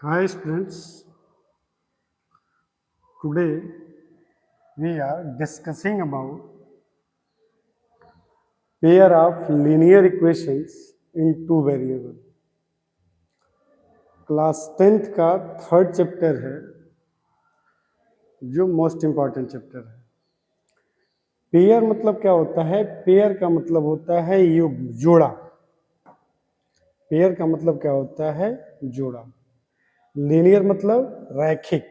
Hi students, today we are discussing about pair of linear equations in two variable. Class 10th का third chapter है जो most important chapter है। Pair मतलब क्या होता है? पेयर का मतलब होता है युग्म, जोड़ा। पेयर का मतलब क्या होता है? जोड़ा। लीनियर मतलब रैखिक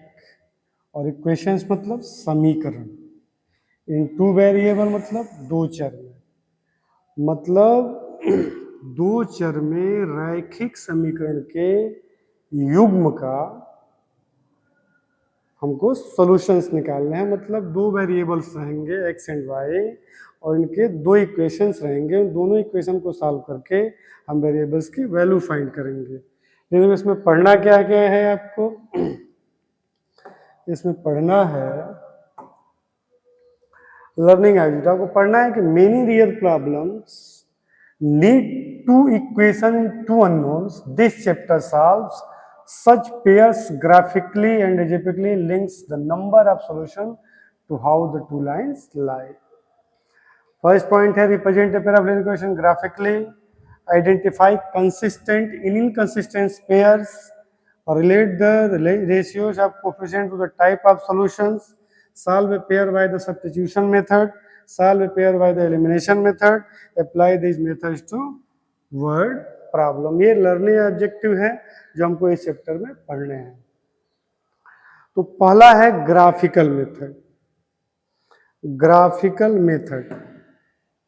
और इक्वेशंस मतलब समीकरण। इन टू वेरिएबल मतलब दो चर में, मतलब दो चर में रैखिक समीकरण के युग्म का हमको सॉल्यूशंस निकालने हैं। मतलब दो वेरिएबल्स रहेंगे एक्स एंड वाई और इनके दो इक्वेशंस रहेंगे। उन दोनों इक्वेशन को सॉल्व करके हम वेरिएबल्स की वैल्यू फाइंड करेंगे। लेकिन इसमें पढ़ना क्या क्या है आपको? इसमें पढ़ना है लर्निंग एल्जेब्रा को पढ़ना है कि many real problems need two equation in two unknowns. This chapter solves such pairs graphically and algebraically links the number of solution to how the two lines lie. First point है represent a pair of linear equation graphically, identify consistent and inconsistent pairs, relate the ratios of coefficient to the type of solutions, solve a pair by the substitution method, solve a pair by the elimination method, apply these methods to word problem. ये learning objective है जो हमको इस chapter में पढ़ने हैं। तो पहला है ग्राफिकल मेथड। ग्राफिकल मेथड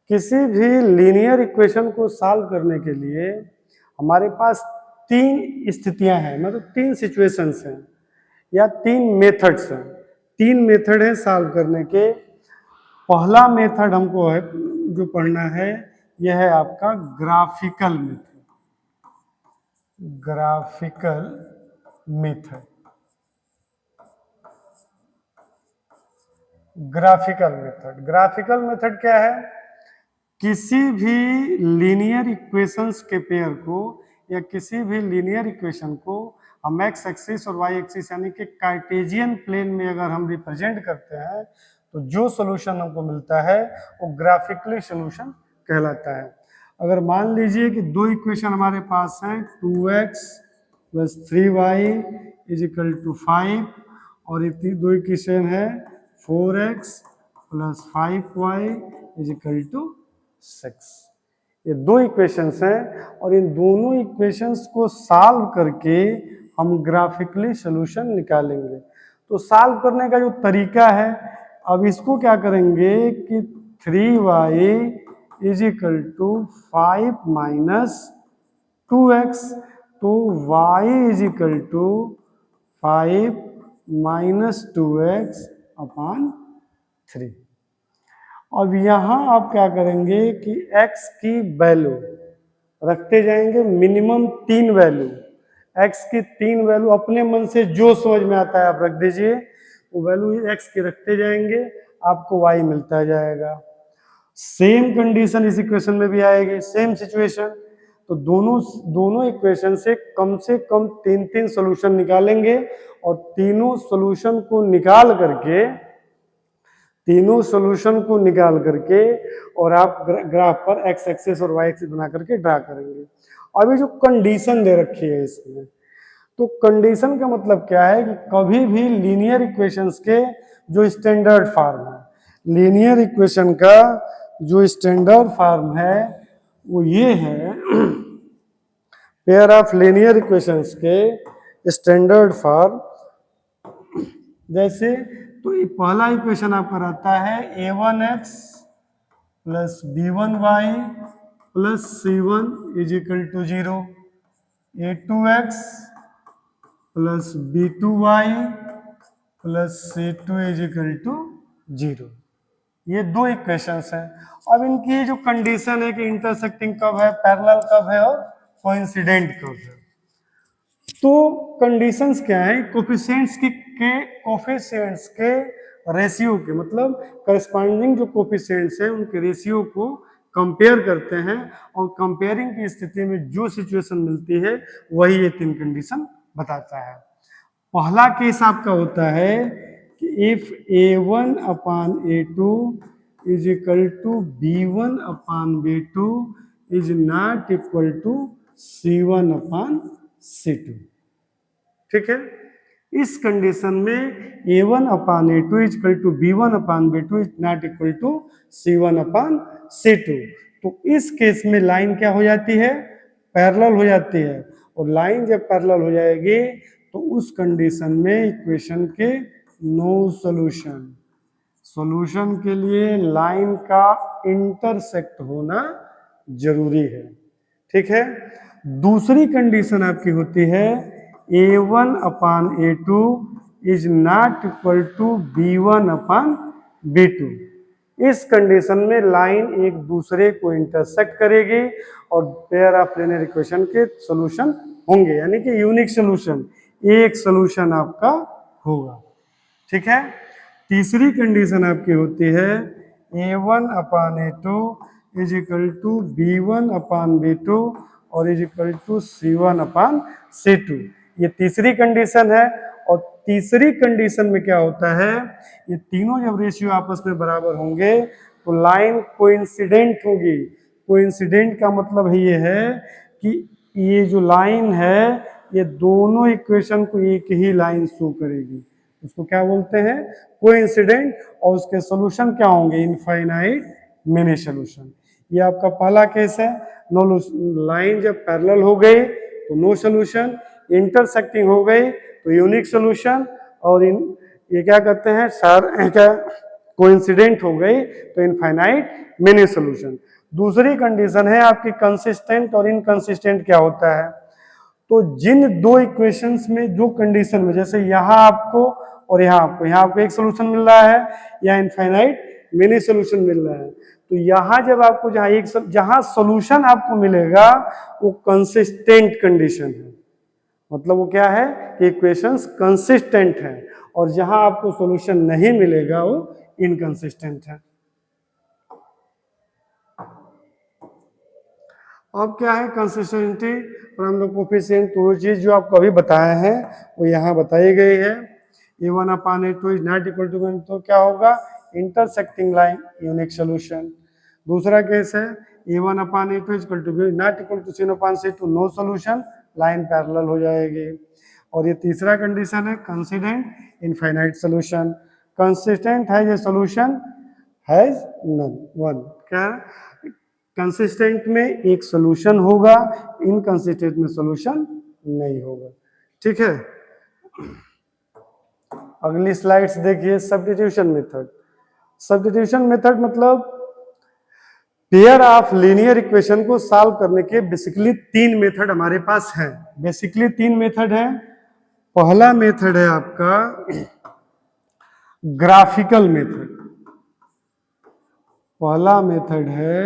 किसी भी लीनियर इक्वेशन को सॉल्व करने के लिए हमारे पास तीन स्थितियां हैं, मतलब तीन सिचुएशंस हैं या तीन मेथड्स हैं। तीन मेथड है सॉल्व करने के। पहला मेथड हमको है जो पढ़ना है, यह है आपका graphical method. Graphical method. Graphical method. Graphical method क्या है? किसी भी लीनियर इक्वेशंस के पेयर को या किसी भी लीनियर इक्वेशन को हम एक्स एक्सिस और वाई एक्सिस यानी कि कार्टेशियन प्लेन में अगर हम रिप्रेजेंट करते हैं तो जो सॉल्यूशन हमको मिलता है वो ग्राफिकली सॉल्यूशन कहलाता है। अगर मान लीजिए कि दो इक्वेशन हमारे पास हैं 2x plus 3y is equal to 5 और ये दो इक्वेशन है 4x plus 5y is equal to 6। ये दो इक्वेशंस हैं और इन दोनों इक्वेशंस को सॉल्व करके हम ग्राफिकली सॉल्यूशन निकालेंगे। तो सॉल्व करने का जो तरीका है, अब इसको क्या करेंगे कि 3y is equal to 5 minus 2x, तो y is equal to 5 minus 2x upon 3। अब यहाँ आप क्या करेंगे कि x की वैल्यू रखते जाएंगे, मिनिमम 3 वैल्यू। x की 3 वैल्यू अपने मन से जो समझ में आता है आप रख दीजिए, वो वैल्यू x की रखते जाएंगे, आपको y मिलता जाएगा। सेम कंडीशन इस इक्वेशन में भी आएगी, सेम सिचुएशन। तो दोनों इक्वेशन से कम 3 सॉल्यूशन निकालेंगे और तीनों सॉल्यूशन को निकाल करके और आप ग्राफ पर एक्स एक्सिस और वाई एक्सिस बना करके ड्रा करेंगे। अभी जो कंडीशन दे रखी है इसमें, तो कंडीशन का मतलब क्या है कि कभी भी लीनियर इक्वेशंस के जो स्टैंडर्ड फॉर्म है, लीनियर इक्वेशन का जो स्टैंडर्ड फॉर्म है वो ये है। पेयर ऑफ लीनियर इक्वेशंस के स्टैंडर्ड फॉर्म जैसे, तो ये पहला इक्वेशन आपका रहता है a1x plus b1y plus c1 is equal to 0, a2x plus b2y plus c2 is equal to 0। ये दो इक्वेशंस हैं। अब इनकी जो कंडीशन है कि इंटरसेक्टिंग कब है, पैरेलल कब है और कोइंसिडेंट कब है। तो कंडीशंस क्या है? कोफिशिएंट्स के रेशियो के, मतलब करस्पॉन्डिंग जो कोफिशिएंट्स हैं उनके रेशियो को कंपेयर करते हैं और कंपेयरिंग की स्थिति में जो सिचुएशन मिलती है वही ये तीन कंडीशन बताता है। पहला केस आपका होता है कि if A1 upon A2 is equal to B1 upon B2 is not equal to C1 upon C2। ठीक है, इस कंडीशन में A1 upon A2 is equal to B1 upon B2 is not equal to C1 upon C2। तो इस case में line क्या हो जाती है, पैरेलल हो जाती है, और लाइन जब पैरेलल हो जाएगी तो उस कंडीशन में इक्वेशन के नो सॉल्यूशन। सॉल्यूशन के लिए लाइन का इंटरसेक्ट होना जरूरी है। ठीक है, दूसरी कंडीशन आपकी होती है A1 upon A2 is not equal to B1 upon B2। इस कंडीशन में लाइन एक दूसरे को इंटरसेक्ट करेगी और पेयर ऑफ लीनियर इक्वेशन के सॉल्यूशन होंगे, यानी कि यूनिक सॉल्यूशन, एक सॉल्यूशन आपका होगा। ठीक है, तीसरी कंडीशन आपकी होती है A1 upon A2 is equal to B1 upon B2 और is equal to C1 upon C2। ये तीसरी कंडीशन है। और तीसरी कंडीशन में क्या होता है, ये तीनों जब रेशियो आपस में बराबर होंगे तो लाइन कोइंसिडेंट होगी। कोइंसिडेंट का मतलब ये है कि ये जो लाइन है ये दोनों इक्वेशन को एक ही लाइन शो करेगी, उसको क्या बोलते हैं, कोइंसिडेंट। और उसके सॉल्यूशन क्या होंगे, इनफाइनाइट मिनी सॉल्यूशन। ये आपका पहला केस है। नो लाइन जब पैरेलल हो गई तो नो सॉल्यूशन, इंटरसेक्टिंग हो गई तो यूनिक सॉल्यूशन, और ये क्या कहते हैं सर, क्या कोइंसिडेंट हो गई तो इनफाइनाइट मिनी सॉल्यूशन। दूसरी कंडीशन है आपकी कंसिस्टेंट और इनकंसिस्टेंट। क्या होता है, तो जिन दो इक्वेशंस में जो कंडीशन में, जैसे यहाँ आपको और यहाँ आपको एक सोल्यूशन मिल रहा है या इनफाइनाइट मिनी सोल्यूशन मिल रहा है, तो यहाँ जब आपको जहाँ सोल्यूशन आपको मिलेगा वो कंसिस्टेंट कंडीशन है। मतलब वो क्या है कि इक्वेशंस कंसिस्टेंट है, और जहां आपको सॉल्यूशन नहीं मिलेगा वो इनकंसिस्टेंट है। अब क्या है कंसिस्टेंटी फ्रॉम द कोफिशिएंट, तो वो चीज जो आपको अभी बताए हैं वो यहाँ बताई गई है। A1 upon A2 is not equal to, तो क्या होगा, इंटरसेक्टिंग लाइन यूनिक सॉल्यूशन। दूसरा केस है A1 upon A2 is equal to not equal to C1 upon C2, no solution, line parallel हो जाएगी। और ये तीसरा कंडीशन है कंसिस्टेंट इनफाइनाइट सॉल्यूशन। कंसिस्टेंट है ये सॉल्यूशन हैज नन, वन। क्या कंसिस्टेंट में एक सॉल्यूशन होगा, इनकंसिस्टेंट में सॉल्यूशन नहीं होगा। ठीक है, अगली स्लाइड्स देखिए। Substitution method. सब्स्टिट्यूशन मेथड मतलब पेयर ऑफ लीनियर इक्वेशन को सॉल्व करने के बेसिकली तीन मेथड हमारे पास हैं। बेसिकली तीन मेथड हैं। पहला मेथड है आपका ग्राफिकल मेथड। पहला मेथड है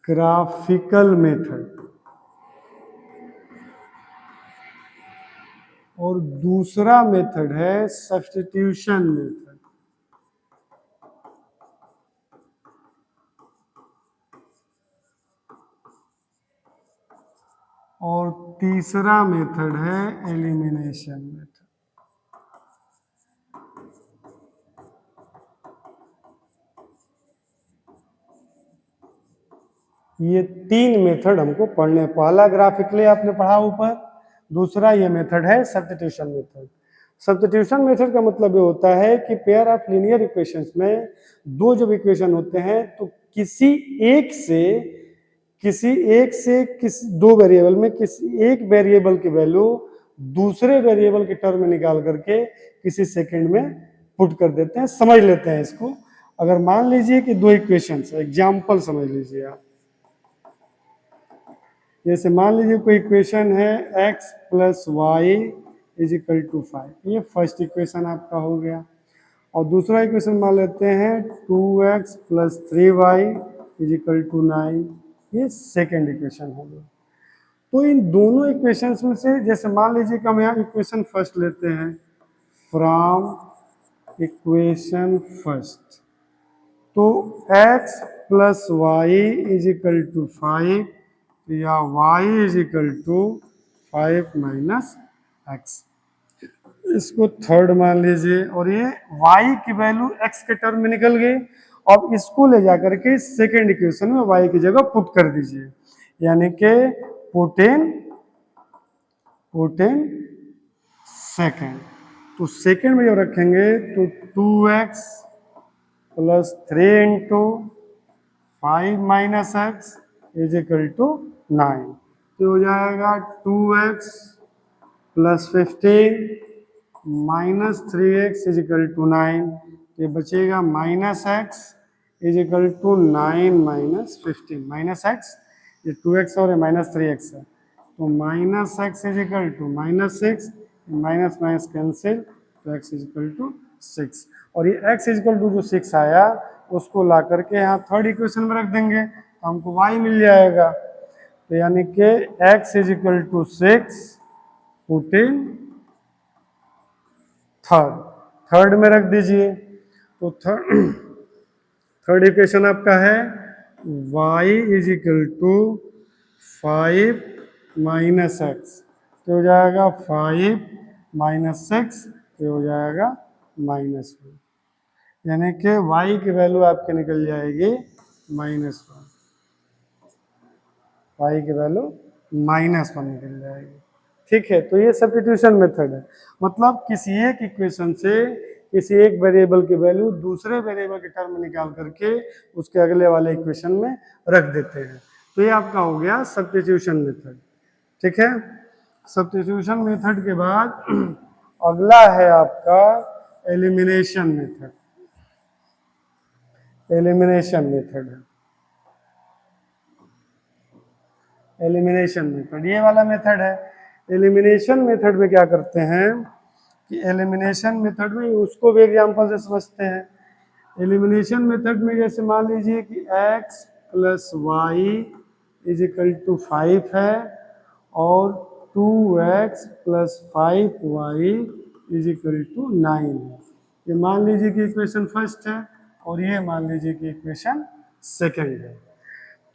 ग्राफिकल मेथड, और दूसरा मेथड है सब्स्टिट्यूशन मेथड। और तीसरा मेथड है एलिमिनेशन मेथड। ये तीन मेथड हमको पढ़ने। पहला ग्राफिकली आपने पढ़ा ऊपर, दूसरा ये मेथड है सब्स्टिट्यूशन मेथड। सब्स्टिट्यूशन मेथड का मतलब ये होता है कि पेयर ऑफ लीनियर इक्वेशंस में दो जब इक्वेशन होते हैं तो किसी एक दो वेरिएबल में किसी एक वेरिएबल की वैल्यू दूसरे वेरिएबल के टर्म में निकाल करके किसी सेकंड में पुट कर देते हैं। समझ लेते हैं इसको। अगर मान लीजिए कि दो इक्वेशंस, एग्जांपल समझ लीजिए आप। जैसे मान लीजिए कोई इक्वेशन है x plus y is equal to 5, ये फर्स्ट इक्वेशन आपका हो गया। और दूसरा इक्वेशन मान लेते हैं 2x plus 3y is equal to 9, ये सेकेंड इक्वेशन हो गया। तो इन दोनों इक्वेशंस में से जैसे मान लीजिए कि हम यहाँ इक्वेशन फर्स्ट लेते हैं, फ्रॉम इक्वेशन फर्स्ट, तो x plus y is equal to 5 या y is equal to 5 minus x, इसको थर्ड मान लीजिए, और ये y की वैल्यू x के टर्म में निकल गई। अब इसको ले जाकर के सेकेंड इक्वेशन में y की जगह पुट कर दीजिए, यानी कि पुट इन सेकेंड। तो सेकेंड में जब रखेंगे तो 2x plus 3 into 5 minus x is equal to 9। तो हो जाएगा 2x plus 15 minus 3x is equal to 9। ये बचेगा minus x is equal to 9 minus 15। Minus x, ये 2x और माइनस 3x है, तो minus x is equal to minus 6, minus minus cancel, तो x इज इक्वल टू 6। और ये x is equal to जो 6 आया उसको ला करके यहाँ थर्ड इक्वेशन में रख देंगे तो हमको y मिल जाएगा। तो यानी कि x is equal to 6 put in third में रख दीजिए। तो थर्ड इक्वेशन आपका है y is equal to 5 minus x, तो हो जाएगा 5 माइनस 6, तो हो जाएगा माइनस 1, यानी कि y की वैल्यू आपके निकल जाएगी -1। y की वैल्यू -1 निकल जाएगी। ठीक है, तो ये सब्स्टिट्यूशन मेथड है, मतलब किसी एक इक्वेशन से किसी एक वेरिएबल की वैल्यू दूसरे वेरिएबल के टर्म में निकाल करके उसके अगले वाले इक्वेशन में रख देते हैं। तो ये आपका हो गया सब्स्टिट्यूशन मेथड। ठीक है, सब्स्टिट्यूशन मेथड के बाद अगला है आपका एलिमिनेशन मेथड। एलिमिनेशन मेथड है, एलिमिनेशन मेथड ये वाला मेथड है। एलिमिनेशन मेथड में क्या करते हैं कि एलिमिनेशन मेथड में उसको भी एग्जांपल से समझते हैं। एलिमिनेशन मेथड में जैसे मान लीजिए कि x plus y is equal to 5 है और 2x plus 5y is equal to 9 है। ये मान लीजिए कि इक्वेशन फर्स्ट है और ये मान लीजिए कि इक्वेशन सेकंड है।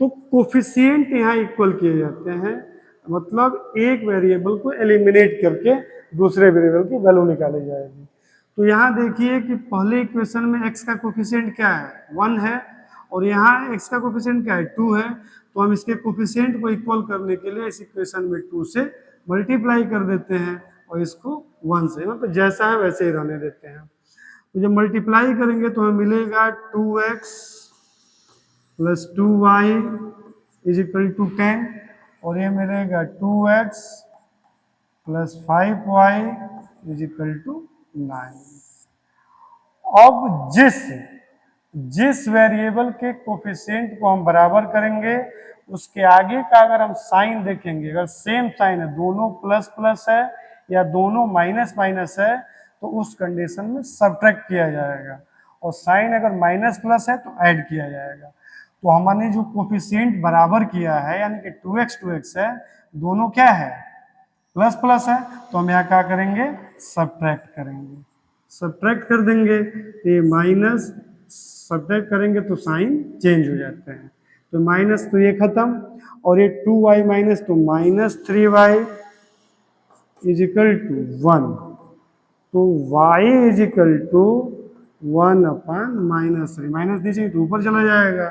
तो कोफिशिएंट यहाँ इक्वल किए जाते हैं, मतलब एक वेरिएबल को एलिमिनेट करके दूसरे वेरिएबल की वैल्यू निकाली जाएगी। तो यहाँ देखिए कि पहले इक्वेशन में x का कोफिशिएंट क्या है, 1 है, और यहाँ x का कोफिशिएंट क्या है, 2 है। तो हम इसके कोफिशिएंट को इक्वल करने के लिए इस इक्वेशन में 2 से मल्टीप्लाई कर देते हैं और इसको 1 से, मतलब जैसा है वैसे ही रहने देते हैं। तो जब मल्टीप्लाई करेंगे तो हमें मिलेगा 2x plus 2y is equal to 10, और ये मिलेगा 2x plus 5y is equal to 9। अब जिस वेरिएबल के कोफिशिएंट को हम बराबर करेंगे उसके आगे का अगर हम साइन देखेंगे, अगर सेम साइन है, दोनों प्लस प्लस है या दोनों माइनस माइनस है, तो उस कंडीशन में सब्ट्रैक्ट किया जाएगा, और साइन अगर माइनस प्लस है तो ऐड किया जाएगा। तो हमने जो कोफिशिएंट बराबर किया है यानी कि 2x है, दोनों क्या है, प्लस प्लस है, तो हम यहाँ क्या करेंगे, सब्ट्रैक्ट करेंगे, सब्ट्रैक्ट कर देंगे। ये माइनस सब्ट्रैक्ट करेंगे तो साइन चेंज हो जाते हैं, तो माइनस तो ये खत्म, और ये 2y माइनस तो -3y इज इक्वल टू 1। तो y is equal to 1 upon -3, minus दीजिए तो ऊपर चला जाएगा,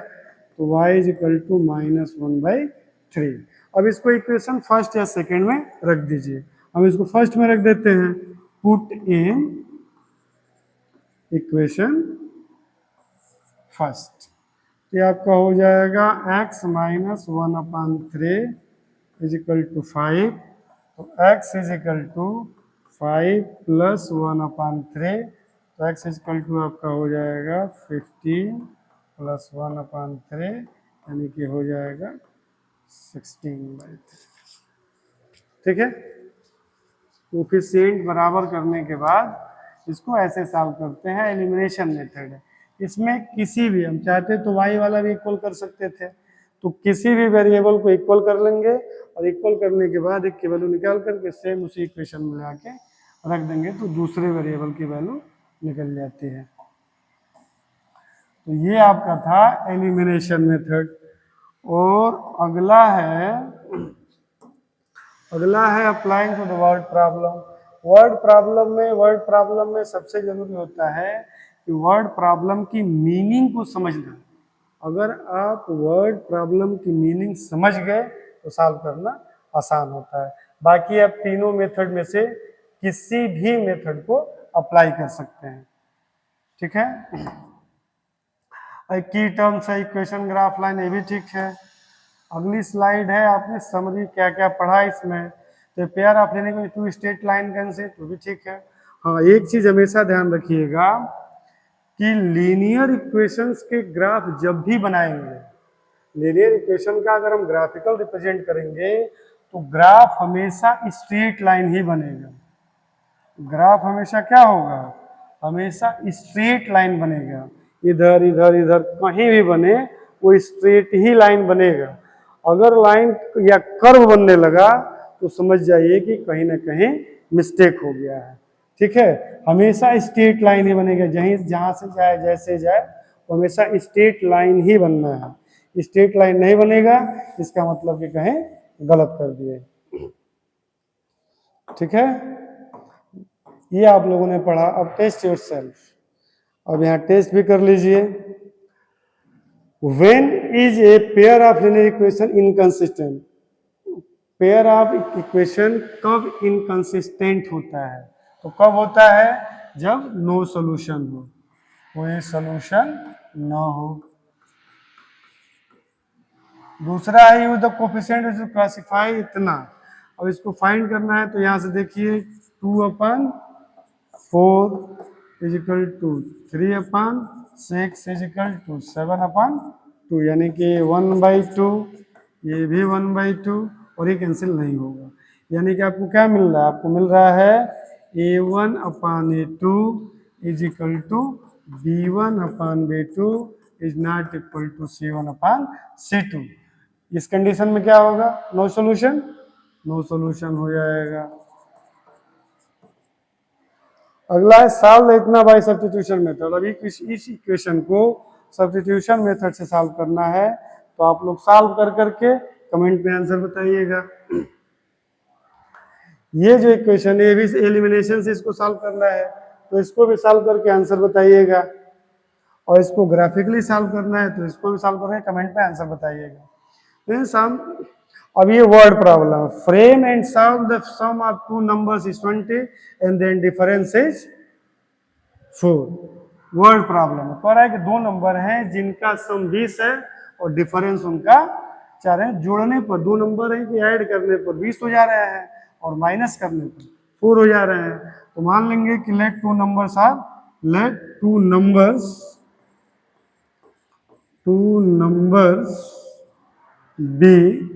तो y इज इक्वल टू -1/3। अब इसको इक्वेशन फर्स्ट या सेकंड में रख दीजिए। हम इसको फर्स्ट में रख देते हैं, पुट इन इक्वेशन फर्स्ट। ये आपका हो जाएगा x minus 1/3 is equal to 5, तो x is equal to 5 plus 1/3, तो x इज इक्वल टू आपका हो जाएगा 15 प्लस 1/3, यानी कि हो जाएगा 16/3। ठीक है, कोफिशिएंट बराबर करने के बाद इसको ऐसे सॉल्व करते हैं, एलिमिनेशन मेथड है। इसमें किसी भी, हम चाहते तो y वाला भी इक्वल कर सकते थे, तो किसी भी वेरिएबल को इक्वल कर लेंगे और इक्वल करने के बाद एक की वैल्यू निकाल करके सेम उसी इक्वेशन में लाके रख देंगे तो दूसरे वेरिएबल की वैल्यू निकल जाती है। तो ये आपका था एलिमिनेशन मेथड। और अगला है अगला है applying to the word problem में सबसे जरूरी होता है कि वर्ड प्रॉब्लम की मीनिंग को समझना। अगर आप वर्ड प्रॉब्लम की मीनिंग समझ गए तो सॉल्व करना आसान होता है। बाकी आप तीनों मेथड में से किसी भी मेथड को अप्लाई कर सकते हैं। ठीक है, की टर्म्स है इक्वेशन, ग्राफ, लाइन, ये भी ठीक है। अगली स्लाइड है, आपने समरी क्या क्या पढ़ा इसमें। तो पेयर ऑफ लेने को टू स्ट्रेट लाइन कैंसिल, तो भी ठीक है। हाँ, एक चीज हमेशा ध्यान रखिएगा कि लीनियर इक्वेशंस के ग्राफ जब भी बनाएंगे, लीनियर इक्वेशन का अगर हम ग्राफिकल रिप्रेजेंट करेंगे तो ग्राफ हमेशा स्ट्रेट लाइन ही बनेगा। ग्राफ हमेशा क्या होगा, हमेशा स्ट्रेट लाइन बनेगा। इधर इधर इधर कहीं भी बने वो स्ट्रेट ही लाइन बनेगा। अगर लाइन या कर्व बनने लगा तो समझ जाइए कि कहीं ना कहीं मिस्टेक हो गया है। ठीक है, हमेशा स्ट्रेट लाइन ही बनेगा, जहां से जाए जैसे जाए हमेशा स्ट्रेट लाइन ही बनना है। स्ट्रेट लाइन नहीं बनेगा इसका मतलब कि कहीं गलत कर दिए। ठीक है, ये आप लोगों ने पढ़ा। अब टेस्ट योरसेल्फ, अब यहाँ टेस्ट भी कर लीजिए। When is a pair of linear equation inconsistent, pair of equation कब इनकंसिस्टेंट होता है, तो कब होता है, जब नो सॉल्यूशन हो, कोई सॉल्यूशन न हो। दूसरा है use the coefficient to classify इतना। अब इसको फाइंड करना है तो यहां से देखिए 2/4 is equal to 3/6 is equal to 7/2, यानी कि 1/2, ये भी 1/2 और ये कैंसिल नहीं होगा। यानी कि आपको क्या मिल रहा है, आपको मिल रहा है A1/A2 is equal to B1/B2 is not equal to C1/C2। इस कंडीशन में क्या होगा, नो सॉल्यूशन, नो सॉल्यूशन हो जाएगा। अगला है सॉल्व इतना बाय सब्स्टिट्यूशन मेथड। अभी इस इक्वेशन को सब्स्टिट्यूशन मेथड से सॉल्व करना है, तो आप लोग सॉल्व कर करके कमेंट में आंसर बताइएगा। ये जो इक्वेशन है, भी एलिमिनेशन से इसको सॉल्व करना है, तो इसको भी सॉल्व करके आंसर बताइएगा। और इसको ग्राफिकली सॉल्व करना है तो इसको भी सॉल्व करके कमेंट में आंसर बताइएगा। अब ये word problem, frame and solve the sum of two numbers is 20 and then difference is 4। Word problem कह रहा है कि दो नंबर हैं जिनका सम 20 है और डिफरेंस उनका 4 है। जोड़ने पर दो नंबर है कि ऐड करने पर 20 हो जा रहे हैं और माइनस करने पर 4 हो जा रहे हैं। तो मान लेंगे कि let two numbers be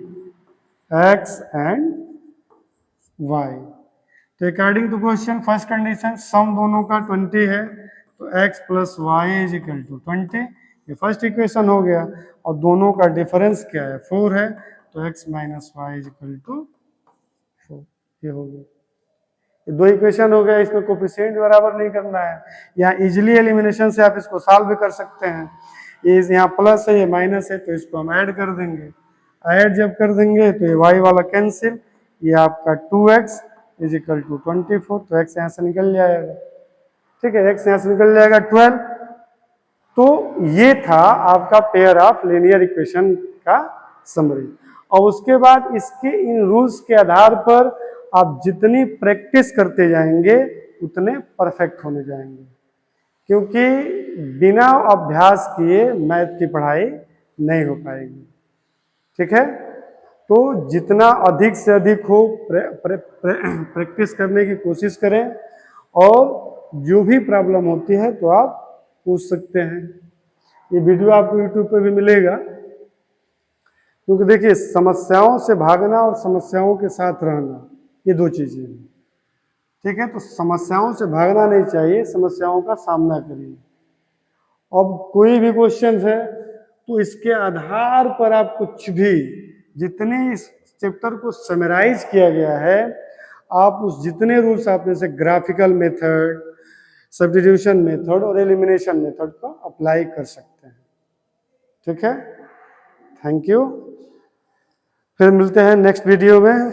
x and y। तो according to question first condition sum दोनों का 20 है, तो x plus y is equal to 20, ये फर्स्ट इक्वेशन हो गया। और दोनों का डिफरेंस क्या है, 4 है, तो x minus y is equal to 4, ये हो गया। ये दो इक्वेशन हो गया, इसमें कोफिशिएंट बराबर नहीं करना है। यहाँ इजिली एलिमिनेशन से आप इसको सॉल्व भी कर सकते हैं। ये यहाँ प्लस है, ये माइनस है, तो इसको हम ऐड कर देंगे। ऐड जब कर देंगे तो ये y वाला कैंसिल, ये आपका 2x इज इक्वल टू 24, तो x यहाँ से निकल जाएगा। ठीक है, x यहाँ से निकल जाएगा 12। तो ये था आपका पेयर ऑफ लीनियर इक्वेशन का समरी। और उसके बाद इसके इन रूल्स के आधार पर आप जितनी प्रैक्टिस करते जाएंगे उतने परफेक्ट होने जाएंगे, क्योंकि बिना अभ्यास किए मैथ की पढ़ाई नहीं हो पाएगी। ठीक है, तो जितना अधिक से अधिक हो प्रैक्टिस करने की कोशिश करें, और जो भी प्रॉब्लम होती है तो आप पूछ सकते हैं। ये वीडियो आपको यूट्यूब पे भी मिलेगा, क्योंकि देखिए समस्याओं से भागना और समस्याओं के साथ रहना ये दो चीजें हैं। ठीक है, तो समस्याओं से भागना नहीं चाहिए, समस्याओं का सामना करिए। अब कोई भी क्वेश्चन है तो इसके आधार पर आप कुछ भी, जितने इस चैप्टर को समराइज किया गया है, आप उस जितने रूल्स आपने से ग्राफिकल मेथड, सब्स्टिट्यूशन मेथड और एलिमिनेशन मेथड को अप्लाई कर सकते हैं। ठीक है, थैंक यू। फिर मिलते हैं नेक्स्ट वीडियो में।